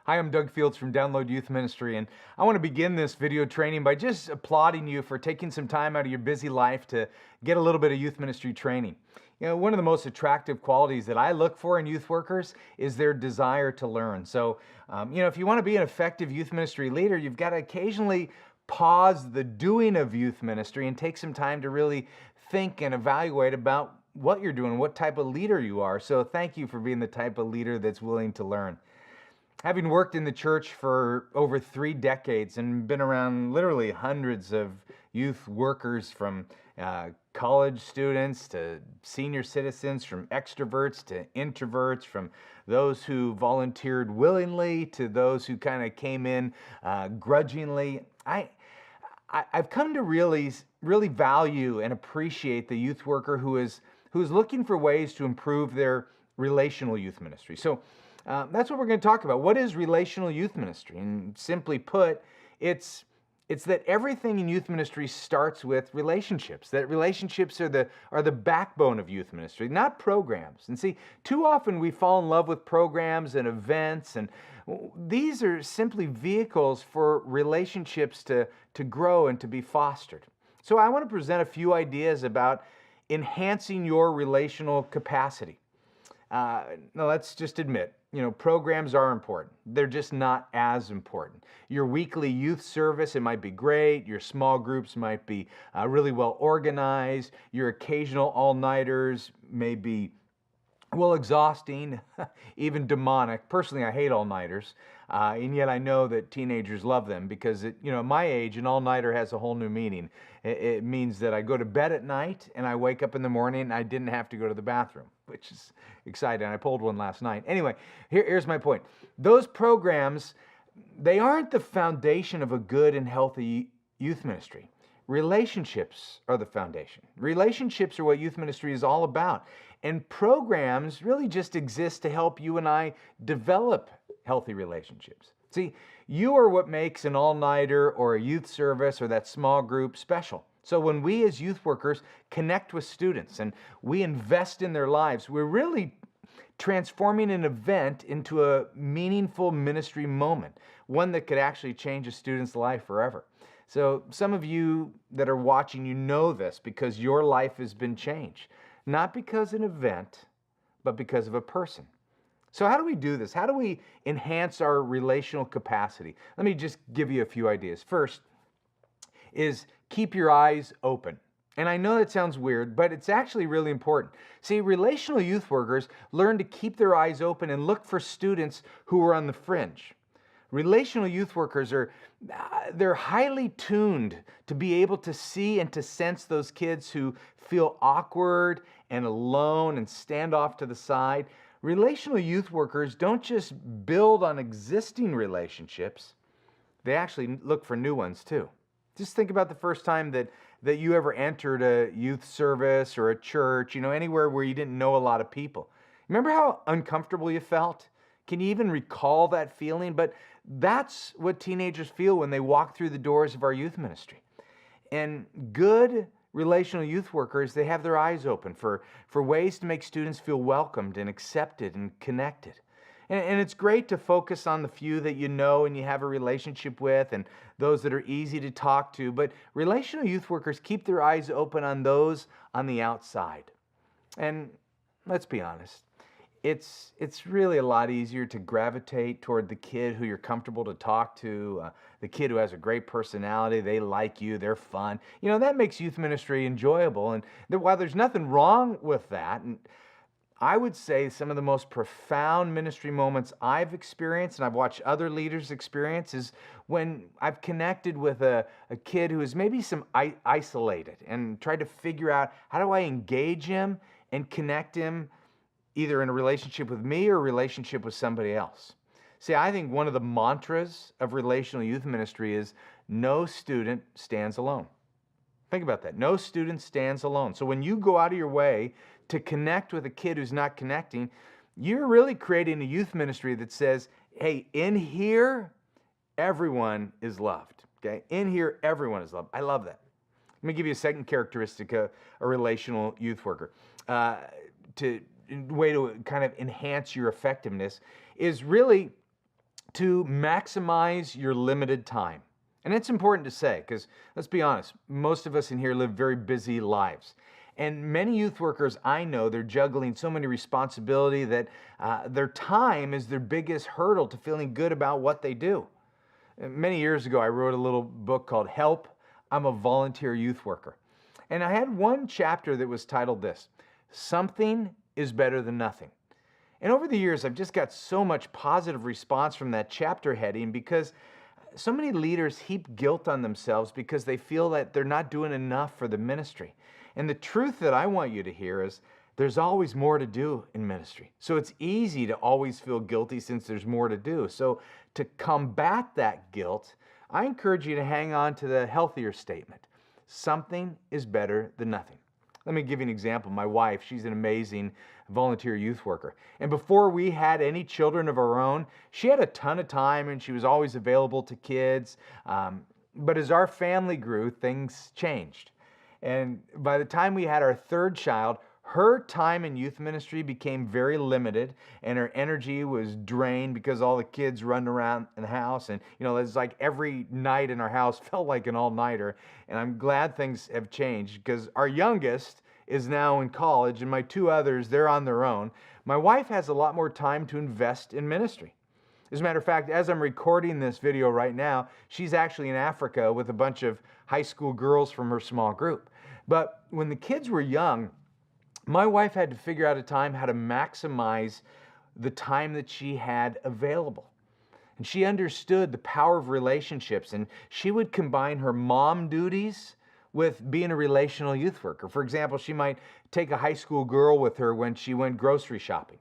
Hi, I'm Doug Fields from Download Youth Ministry, and I want to begin this video training by just applauding you for taking some time out of your busy life to get a little bit of youth ministry training. You know, one of the most attractive qualities that I look for in youth workers is their desire to learn. So, if you want to be an effective youth ministry leader, you've got to occasionally pause the doing of youth ministry and take some time to really think and evaluate about what you're doing, what type of leader you are. So, thank you for being the type of leader that's willing to learn. Having worked in the church for over 3 decades and been around literally hundreds of youth workers, from college students to senior citizens, from extroverts to introverts, from those who volunteered willingly to those who kind of came in grudgingly, I've come to really value and appreciate the youth worker who is looking for ways to improve their relational youth ministry. So that's what we're going to talk about. What is relational youth ministry? And simply put, it's that everything in youth ministry starts with relationships. That relationships are the backbone of youth ministry, not programs. And see, too often we fall in love with programs and events, and these are simply vehicles for relationships to grow and to be fostered. So I want to present a few ideas about enhancing your relational capacity. Now let's just admit, programs are important. They're just not as important. Your weekly youth service, it might be great. Your small groups might be really well organized. Your occasional all-nighters may be, well, exhausting, even demonic. Personally, I hate all-nighters, and yet I know that teenagers love them because, at my age, an all-nighter has a whole new meaning. It means that I go to bed at night and I wake up in the morning and I didn't have to go to the bathroom, which is exciting. I pulled one last night. Anyway, here's my point. Those programs, they aren't the foundation of a good and healthy youth ministry. Relationships are the foundation. Relationships are what youth ministry is all about. And programs really just exist to help you and I develop healthy relationships. See, you are what makes an all-nighter or a youth service or that small group special. So when we as youth workers connect with students and we invest in their lives, we're really transforming an event into a meaningful ministry moment, one that could actually change a student's life forever. So some of you that are watching, you know this because your life has been changed, not because of an event, but because of a person. So how do we do this? How do we enhance our relational capacity? Let me just give you a few ideas. First is keep your eyes open. And I know that sounds weird, but it's actually really important. See, relational youth workers learn to keep their eyes open and look for students who are on the fringe. Relational youth workers they're highly tuned to be able to see and to sense those kids who feel awkward and alone and stand off to the side. Relational youth workers don't just build on existing relationships, they actually look for new ones too. Just think about the first time that you ever entered a youth service or a church, anywhere where you didn't know a lot of people. Remember how uncomfortable you felt? Can you even recall that feeling? But that's what teenagers feel when they walk through the doors of our youth ministry. And good relational youth workers, they have their eyes open for ways to make students feel welcomed and accepted and connected. And it's great to focus on the few that you know and you have a relationship with and those that are easy to talk to. But relational youth workers keep their eyes open on those on the outside. And let's be honest, it's really a lot easier to gravitate toward the kid who you're comfortable to talk to, the kid who has a great personality, they like you, they're fun. That makes youth ministry enjoyable. And while there's nothing wrong with that, and I would say some of the most profound ministry moments I've experienced and I've watched other leaders experience is when I've connected with a kid who is maybe isolated and tried to figure out how do I engage him and connect him either in a relationship with me or a relationship with somebody else. See, I think one of the mantras of relational youth ministry is no student stands alone. Think about that. No student stands alone. So when you go out of your way to connect with a kid who's not connecting, you're really creating a youth ministry that says, hey, in here, everyone is loved. Okay? In here, everyone is loved. I love that. Let me give you a second characteristic of a relational youth worker. Way to kind of enhance your effectiveness is really to maximize your limited time. And it's important to say, because let's be honest, most of us in here live very busy lives. And many youth workers I know, they're juggling so many responsibility that their time is their biggest hurdle to feeling good about what they do. Many years ago, I wrote a little book called Help, I'm a Volunteer Youth Worker. And I had one chapter that was titled this, Something is Better Than Nothing. And over the years, I've just got so much positive response from that chapter heading because so many leaders heap guilt on themselves because they feel that they're not doing enough for the ministry. And the truth that I want you to hear is there's always more to do in ministry. So it's easy to always feel guilty since there's more to do. So to combat that guilt, I encourage you to hang on to the healthier statement. Something is better than nothing. Let me give you an example. My wife, she's an amazing volunteer youth worker. And before we had any children of our own, she had a ton of time and she was always available to kids. But as our family grew, things changed. And by the time we had our third child, her time in youth ministry became very limited and her energy was drained because all the kids run around in the house. And, it's like every night in our house felt like an all-nighter. And I'm glad things have changed because our youngest is now in college and my two others, they're on their own. My wife has a lot more time to invest in ministry. As a matter of fact, as I'm recording this video right now, she's actually in Africa with a bunch of high school girls from her small group. But when the kids were young, my wife had to figure out a time how to maximize the time that she had available. And she understood the power of relationships, and she would combine her mom duties with being a relational youth worker. For example, she might take a high school girl with her when she went grocery shopping.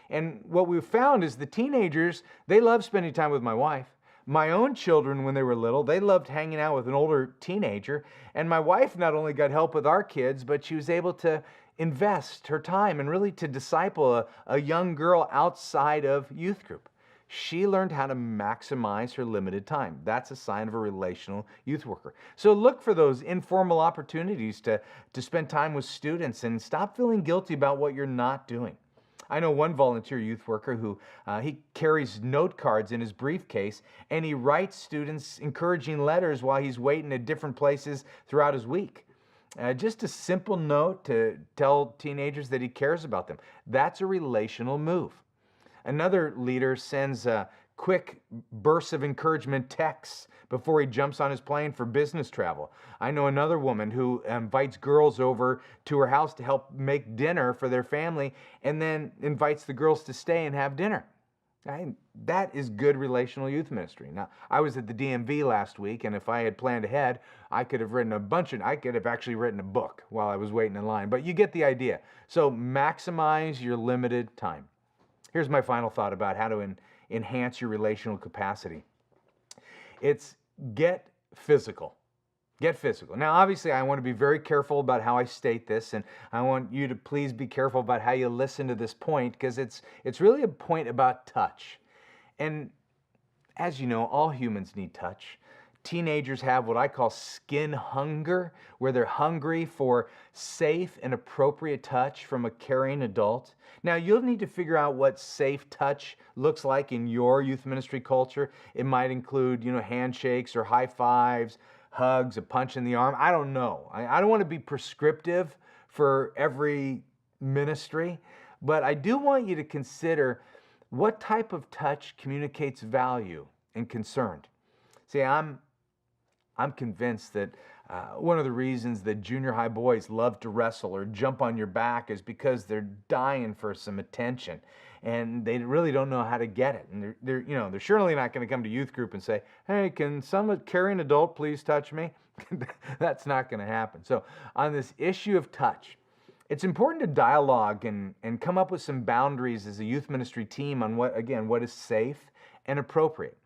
And what we found is the teenagers, they love spending time with my wife. My own children, when they were little, they loved hanging out with an older teenager. And my wife not only got help with our kids, but she was able to invest her time and really to disciple a young girl outside of youth group. She learned how to maximize her limited time. That's a sign of a relational youth worker. So look for those informal opportunities to spend time with students and stop feeling guilty about what you're not doing. I know one volunteer youth worker who he carries note cards in his briefcase and he writes students encouraging letters while he's waiting at different places throughout his week. Just a simple note to tell teenagers that he cares about them. That's a relational move. Another leader sends quick bursts of encouragement texts before he jumps on his plane for business travel. I know another woman who invites girls over to her house to help make dinner for their family and then invites the girls to stay and have dinner. That is good relational youth ministry. Now, I was at the DMV last week, and if I had planned ahead, I could have actually written a book while I was waiting in line. But you get the idea. So maximize your limited time. Here's my final thought about how to enhance your relational capacity. It's get physical. Get physical. Now, obviously, I want to be very careful about how I state this, and I want you to please be careful about how you listen to this point, because it's really a point about touch. And as you know, all humans need touch. Teenagers have what I call skin hunger, where they're hungry for safe and appropriate touch from a caring adult. Now, you'll need to figure out what safe touch looks like in your youth ministry culture. It might include, handshakes or high fives, hugs, a punch in the arm. I don't know. I don't want to be prescriptive for every ministry, but I do want you to consider what type of touch communicates value and concern. See, I'm convinced that one of the reasons that junior high boys love to wrestle or jump on your back is because they're dying for some attention, and they really don't know how to get it. And they're surely not going to come to youth group and say, "Hey, can some caring adult please touch me?" That's not going to happen. So on this issue of touch, it's important to dialogue and come up with some boundaries as a youth ministry team on what is safe and appropriate.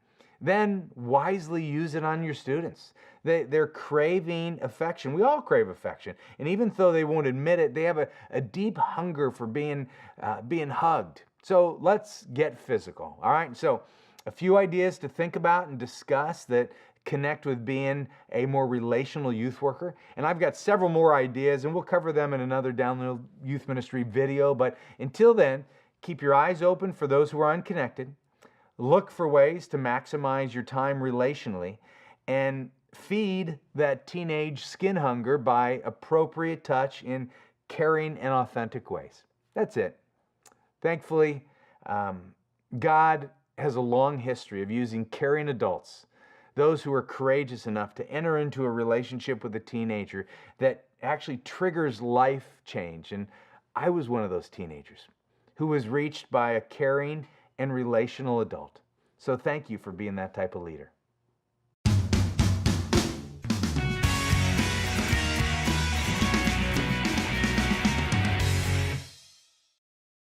Then wisely use it on your students. They're craving affection. We all crave affection. And even though they won't admit it, they have a deep hunger for being hugged. So let's get physical, all right? So a few ideas to think about and discuss that connect with being a more relational youth worker. And I've got several more ideas, and we'll cover them in another Download Youth Ministry video. But until then, keep your eyes open for those who are unconnected. Look for ways to maximize your time relationally and feed that teenage skin hunger by appropriate touch in caring and authentic ways. That's it. Thankfully, um, God has a long history of using caring adults, those who are courageous enough to enter into a relationship with a teenager that actually triggers life change. And I was one of those teenagers who was reached by a caring and relational adult. So thank you for being that type of leader.